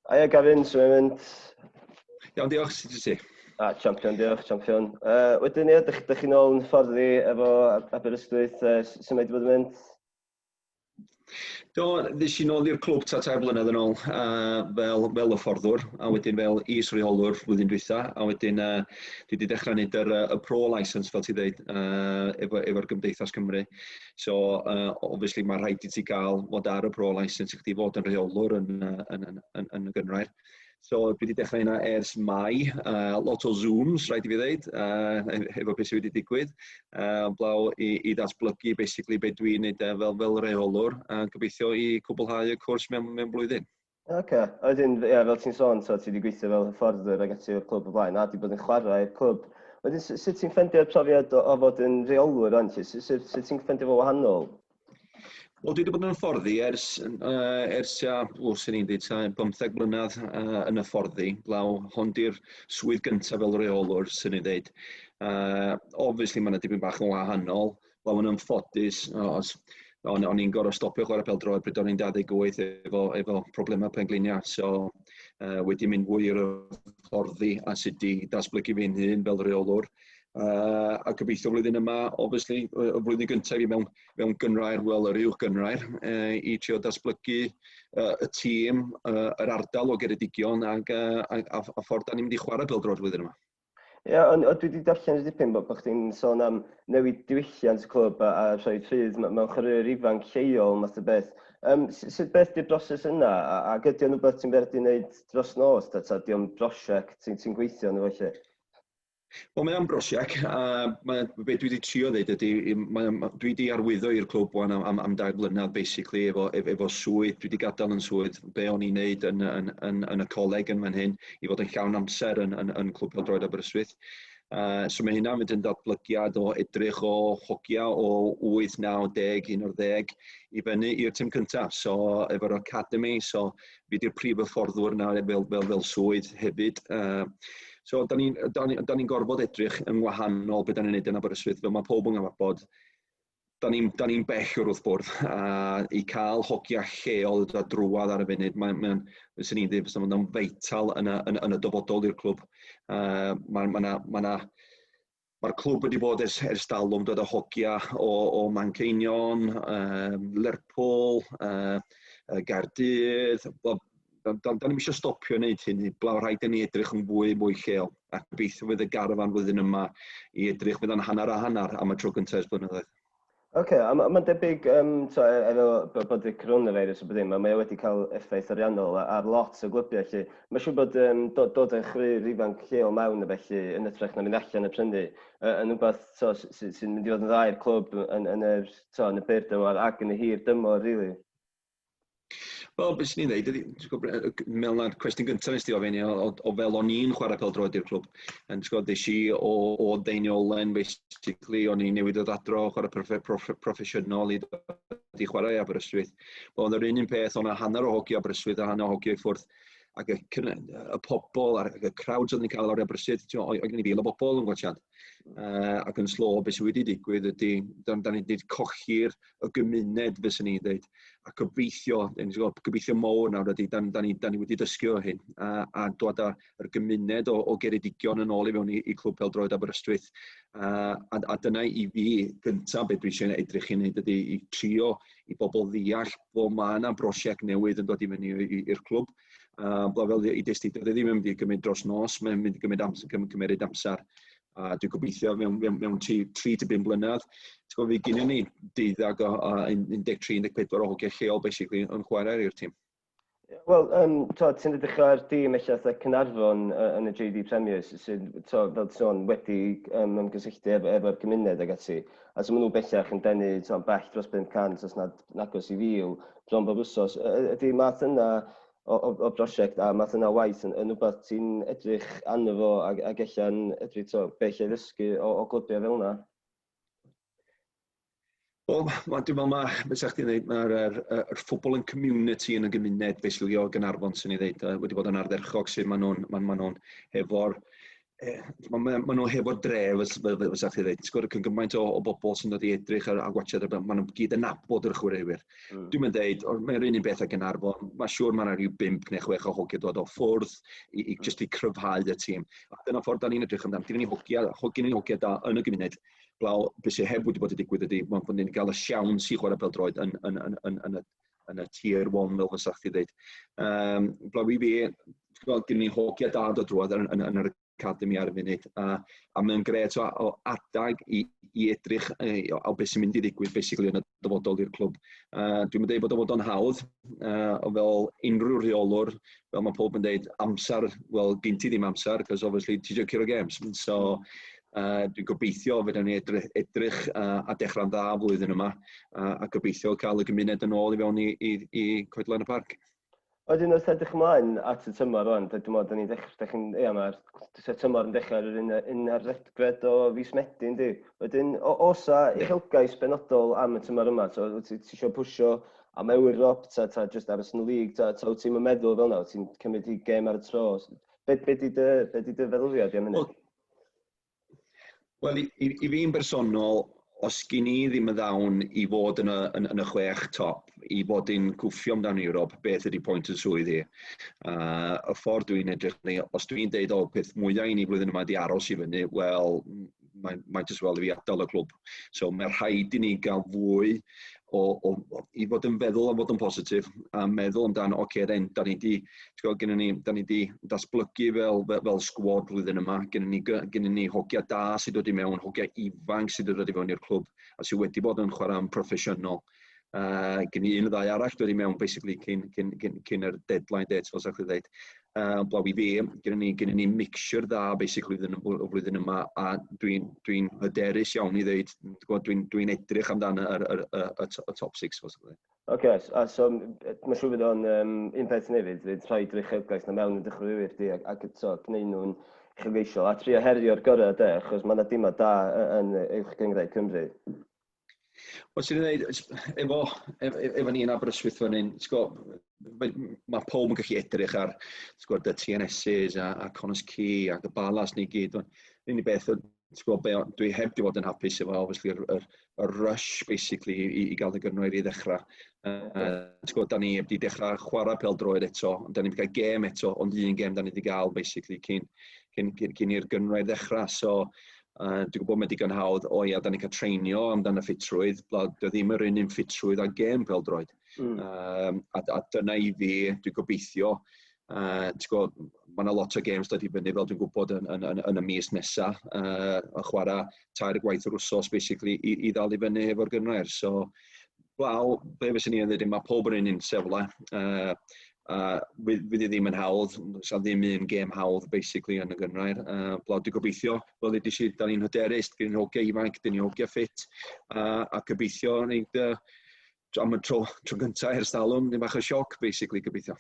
Hiya Gavin, swn i'n mynd... Iawn, diolch, sut wyt ti? Champion, diolch, champion. Wedyn ie, dych chi nôl yn fforddi efo Aberystwyth, sut mae wedi bod yn mynd? Do, ddys i nôl i'r clwb ta 3 blynedd yn ôl fel y fforddwr, a wedyn fel is-reolwr flwyddyn dwytha, a wedyn dwi wedi dechrau wneud y pro licence, fel ti dweud, efo'r Gymdeithas Cymru. So, obviously, mae rhaid i ti gael fod ar y pro licence i chdi fod yn reolwr yn y gynrair. So, dwi wedi dechrau yna ers Mai, lot o Zooms, rhaid i fi ddeud, efo beth sydd wedi digwydd, blaw i ddatblygu basically beth dwi'n wneud fel reolwr, a gobeithio i cwblhau y cwrs mewn blwyddyn. Oce, a wedyn, ie, fel ti'n sôn, ti wedi gweithio fel hyfforddwr ag ati o'r clwb o blaen, a wedi bod yn chwarae i'r clwb. Wedyn, sut ti'n ffendio'r profiad o fod yn reolwr o'n ti? Sut ti'n ffendio fo wahanol? Wel, dwi wedi bod yn fforddi ers sy'n ni'n dweud, 15 blynedd yn y fforddi. Blaw, hon di'r swydd gyntaf fel reolwr, sy'n ni'n dweud. Obviously, mae'n dipyn bach yn wahanol. Blaw, yn ymffodus, o'n i'n gorfod stopio chwarae pêl-droed bryd o'n i'n 28 efo problemau pengliniau. So, wedi mynd fwy i'r fforddi a sut i datblygu fi'n hun fel reolwr. A gobeithio flwyddyn yma, obviously, y flwyddyn gyntaf i mewn gynrair, wel, yr uwch gynrair, i trio datblygu y tîm, yr ardal o Geredigion a ffordd da ni'n mynd i chwarae pêl-droed flwyddyn yma. Ie, ond dwi wedi darllen dipyn bod chdi'n sôn am newid diwylliant y clwb a rhoi rhydd mewn chwaraewyr ifanc lleol, math o beth. Sut beth di'r broses yna? A ydy o'n rhywbeth ti'n berdi wneud dros nos? Ta di o'n brosiect ti'n gweithio yn efo lle? Wel, mae am brosiect, a beth dwi wedi trio dweud ydy, dwi wedi arwyddo i'r clwb am 2 blynedd, basically, efo swydd. Dwi wedi gadael yn swydd be o'n i'n wneud yn y coleg yn fan hyn, i fod yn llawn amser yn clwb pêl-droed Aberystwyth. So mae hynna'n mynd yn datblygiad o edrych o hogia o 8, 9, 10, 11 i fyny i'r tîm cyntaf. So, efo'r academy, so fi di'r prif hyfforddwr nawr fel swydd hefyd. So, da ni'n gorfod edrych yn wahanol beth da ni'n neud yn Aberystwyth, fel mae pob yn gwybod. Da ni'n bell wrth bwrdd, i cael hogia lleol a drwad ar y funud. Fyswn ni'n dweud, mae'n feital yn y dyfodol i'r clwb. Mae'r clwb wedi bod ers dalwm dod â hogia o Manceinion, Lerpwl, Gaerdydd. Da ni'n eisiau stopio wneud hyn, blaw rhaid i ni edrych yn fwy lleol. A gobeithio fydd y garafan flwyddyn yma i edrych fydd yn hanner a hanner am y tro gyntaf ers blynyddoedd. Oce, a mae'n debyg, efo bod y coronavirus o byddin, mae wedi cael effaith ariannol ar lot o glybiau lle. Mae'n siŵr bod dod â chwaraewyr ifanc lleol mewn a felly yn ytrach na mynd allan y prynu yn rhywbeth sy'n mynd i fod yn dda i'r clwb yn y byr dymor ac yn y hir dymor, rili. Wel, beth sy'n ni'n dweud, mewn na'r cwestiwn gyntaf nes ti ofyn o fel o'n i'n chwarae pêl-droed i'r clwb. Des i o Deiniolen, basically, o'n i'n newid o ddadro, chwarae proffesiynol i chwarae i Aberystwyth. Ond yr un peth, o'na hanner o hogi Aberystwyth a hanner o hogi i ffwrdd. Ac y pobl, ac y crowds oedd ni'n cael ar Aberystwyth, oedd gen i fil o bobl yn gwachad. Ac yn slo, beth sydd wedi digwydd ydy, da ni wedi colli'r y gymuned, fyswn ni'n dweud. A gobeithio mowr nawr ydy, da ni wedi dysgu o hyn. A dod â'r gymuned o Geredigion yn ôl i fewn i clwb pêl-droed Aberystwyth. A dyna i fi gyntaf beth dwi eisiau edrych i wneud ydy i trio i bobl ddeall bod mae yna brosiect newydd yn dod i fyny i'r clwb. Fel i destyd, oedd ddim yn mynd i gymryd dros nos, mae'n mynd i gymryd amser. Dwi'n gobeithio mewn 3 to 5 blynedd. Fi gynnu ni 13-14 o hogiau lleol, basically, yn chwarae i'r tîm. Wel, ti'n edrych ar dîm eich Caernarfon yn y JD Premier, sydd, fel ti'n sôn, wedi ymgysylltu efo'r gymuned ag ati. A so maen nhw bellach yn denu bell dros 500 os nad agos i 1000 bron bob wsos. Ydy math yna o brosiect a math yna waith yn rhywbeth ti'n edrych arno fo ac ella'n edrych bell ei ddysgu o glwbiau fel yna? Wel, dwi'n meddwl mae'r ffwbol yn community yn y gymuned, basically, o Gaernarfon, sy'n ei ddeud, wedi bod yn ardderchog sydd maen nhw'n efo'r Maen nhw hefo'r dref, fysa chi dweud. Sgwr y gymaint o bobl sy'n dod i edrych a gwachod, maen nhw gyd yn nabod yr chwaraewyr. Dwi'n mynd dweud, mae'r un beth ag yn Arfon, mae'n siŵr mae'n rhyw 5 neu 6 o hogiau dod o ffwrdd just i cryfhau y tîm. A dyna ffordd da ni'n edrych amdano. Dyna ni hogiau da yn y gymuned. Blaw, beth sydd heb wedi bod i digwydd ydy, mae'n bod ni'n cael y siawns i chwarae pêl-droed yn y tier 1 fel fysa chi dweud. Blaw i fi, gen ni hogiau da dod drwodd yn yr academi ar y funud, a mae'n gret o adag i edrych o beth sy'n mynd i ddigwydd basically yn y dyfodol i'r clwb. Dwi'n mynd dweud bod o fod o'n hawdd, fel unrhyw rheolwr, fel mae pob yn dweud amser, wel, gen ti ddim amser, because obviously ti eisiau curo games. So, dwi'n gobeithio fydden ni edrych a dechrau'n dda flwyddyn yma, a gobeithio cael y gymuned yn ôl i fewn i Coedlan y Parc. Wedyn wrth edrych ymlaen at y tymor rwan, dwi'n meddwl, da ni'n dechrau, mae'r tymor yn dechrau ar un arddegfed o fis Medi, yndi? Wedyn, osa uchelgais benodol am y tymor yma, ti eisiau pwysio am Ewrop, ta just aros yn y lig, ta wyt ti'n meddwl fel yna, ti'n cymryd i gêm ar y tro. Be di dy feddylfiad i am hynny? Wel, i fi'n bersonol, os gen i ddim y ddawn i fod yn y 6 top, i fod yn cwffio amdano Ewrop, beth ydy pwynt y swydd i. Y ffordd dwi'n edrych ni, os dwi'n deud o peth mwyaf i ni flwyddyn yma di aros i fyny, wel, mae'n just wel i fi adael y clwb. So mae'r rhaid i ni gael fwy i fod yn feddwl a fod yn positif, a meddwl amdano, da ni di datblygu fel sgwad flwyddyn yma, gen ni hogiau da sydd dod i mewn, hogiau ifanc sydd dod i mewn i'r clwb, a sydd wedi bod yn chwarae yn proffesiynol. Gen ni un o ddau arall dod i mewn, basically, cyn yr deadline date, fel sa'ch chi dweud. Blaw i fi, gen ni mixture dda, basically, o flwyddyn yma, a dwi'n hyderus iawn i ddweud, dwi'n edrych amdano y top 6, fel sa'ch chi dweud. Oce, so mae'n siŵr fydd o'n un peth nefyd, fydd rhaid i'r uchelgais na mewn yn dechreuwyr di, ac gwneud nhw'n uchelgeisiol, a trio herio'r gorau, achos mae yna dima da yn uwch gyngrair Cymru. Wel, sy'n ei ddweud, efo ni yn Aberystwyth fan hyn, mae pob yn gallu edrych ar y TNS's a Connors Key ac y balas ni gyd. Unig beth, dwi heb di fod yn hapus efo, obviously, y rush, basically, i gael y gyrnwyr i ddechrau. Da ni heb di dechrau chwarae pêl-droed eto, da ni wedi cael gêm eto, ond un gêm da ni wedi cael, basically, cyn i'r gyrnwyr ddechrau. So, dwi'n gwybod mae digon hawdd, da ni'n cael treinio amdano ffitrwydd, dio ddim yr un ffitrwydd a gêm pêl-droed. A dyna i fi, dwi'n gobeithio, mae yna lot o games dod i fyny, fel dwi'n gwybod yn y mis nesaf, a chwarae 3 gwaith yr wsos, basically, i ddal i fyny efo'r gynrair. So, blaw, be fyswn i'n dweud, mae pob yn un sefle. Fydd i ddim yn hawdd, sa ddim un gêm hawdd, basically, yn y gynrair. Blaw, dwi'n gobeithio, fel ydych chi, da ni'n hyderus, da ni'n hogiau ifanc, da ni'n hogiau ffit, a gobeithio, am y tro gyntaf ers talwm, ddim bach o sioc, basically, gobeithio.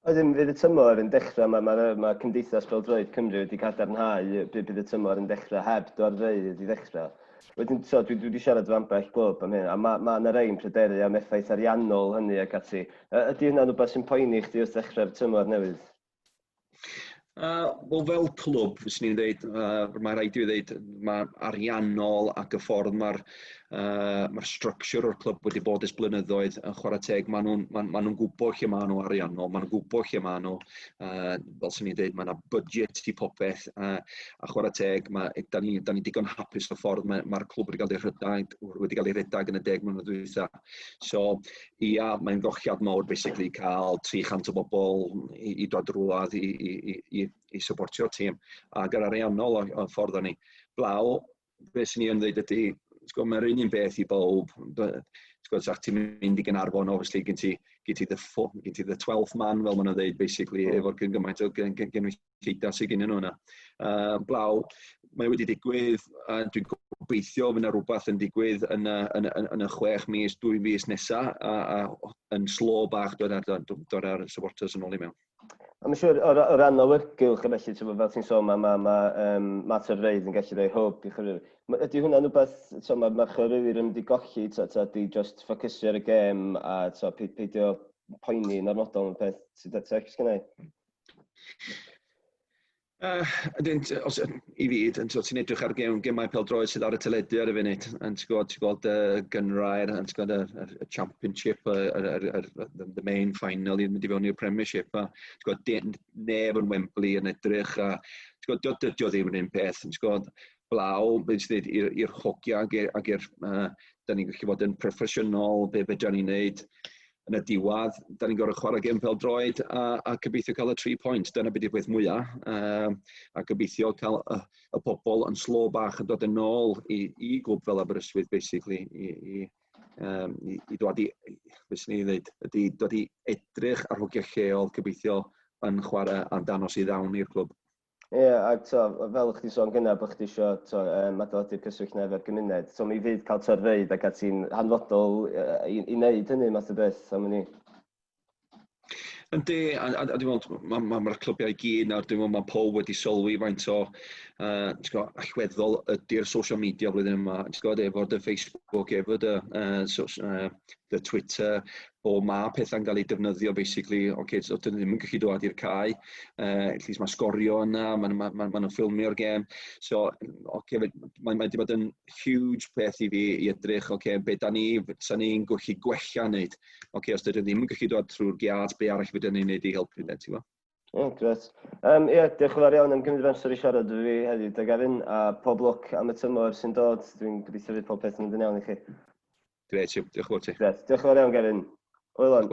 Wedyn, fydd y tymor yn dechrau, mae Cymdeithas Pêl-droed Cymru wedi cadarnhau bydd y tymor yn dechrau heb Dorfeudd i ddechrau. Wedyn, dwi wedi siarad efo ambell glwb am hyn, a mae yna rei'n pryderu am effaith ariannol hynny ac ati. Ydy hynna'n rhywbeth sy'n poeni chdi wrth ddechrau'r tymor newydd? Wel, fel clwb, fyswn i'n dweud, mae rhaid i fi ddweud, mae ariannol ac y ffordd mae'r structure o'r clwb wedi bod ys blynyddoedd yn chwarae teg. Maen nhw'n gwybod lle maen nhw ariannol, maen nhw'n gwybod lle maen nhw, fel sy'n i'n dweud, mae yna budget i popeth, a chwarae teg, da ni digon hapus o ffordd mae'r clwb wedi cael ei redag yn y 10 mlynedd dwytha. So, mae'n gochiad mawr, basically, cael 300 o bobl i dod drwad i supportio'r tîm, ac yr ariannol o'r ffordd o'n ni. Blaw, beth sy'n i'n dweud ydy, mae'r un beth i bob, sa'ch ti'n mynd i Gaernarfon, obviously, gen ti the 12th man, fel ma'n dweud, basically, efo'r gymaint o gynwysiadau sydd gen nhw yna. Blaw, mae wedi digwydd, dwi'n gobeithio fydd yna rhywbeth yn digwydd yn y 6 mis, 2 mis nesaf, a yn slo bach dod ar supporters yn ôl i mewn. Mae'n siŵr, o ran awyrgylch, felly, fel ti'n sôn, mae mater reidd yn gallu rhoi hwb i chwaraewyr. Ydy hwnna'n rhywbeth, mae'r chwaraewyr yn mynd i golli, ydy just ffocysu ar y gêm a peidio poeni yn ormodol yn peth sydd at eich sgynnau? I fi, ti'n edrych ar gemau pêl-droed sydd ar y teledu ar y funud, yn ti'n gweld gynrair, yn ti'n gweld y Championship, the main final i mynd i fewn i'r Premiership, a ti'n gweld neb yn Wembley yn edrych, a ti'n gweld dydio ddim yn un peth, ti'n gweld blaw, beth sydd i'r hogia ac i'r, da ni'n gallu fod yn proffesiynol, be fedra ni'n neud. Yn y diwadd, da ni'n gorau chwarae gêm pêl-droed a gobeithio cael y 3 points. Dyna beth yw'r peth mwyaf. A gobeithio cael y pobl yn slo bach yn dod yn ôl i glwb fel Aberystwyth, basically, i dod i, beth sy'n ei ddweud, dod i edrych ar hogiau lleol, gobeithio yn chwarae a danos i ddawn i'r clwb. Ie, ac fel chdi sôn gyna bod chdi eisiau adeiladu'r cyswllt na efo'r gymuned, mi fydd cael torfeydd ac at ti'n hanfodol i wneud hynny math o beth am hynny. Yndi, a dwi'n meddwl, mae'r clwbiau i gyd nawr, dwi'n meddwl mae pob wedi sylwi faint o allweddol ydy'r social media flwyddyn yma. Efo dy Facebook, efo dy Twitter, o mae pethau'n cael ei defnyddio, basically, so dyn ddim yn gallu dod i'r cae, at mae sgorio yna, maen ffilmio'r gêm, so, mae wedi bod yn huge peth i fi i edrych, beth sa'n ni'n gallu gwella wneud, os dydyn ddim yn gallu dod trwy'r giat, be arall fydden ni'n neud i helpu, ti'n gwybod? Ie, gret. Diolch yn fawr iawn am gymryd amser i siarad â fi heddiw, Doug Efin, a pob lwc am y tymor sy'n dod. Dwi'n gobeithio fydd pob peth yn mynd yn iawn i chi. Gret, diolch yn fawr ti. Gret, diolch yn fawr iawn, Gefin. Hwyl on.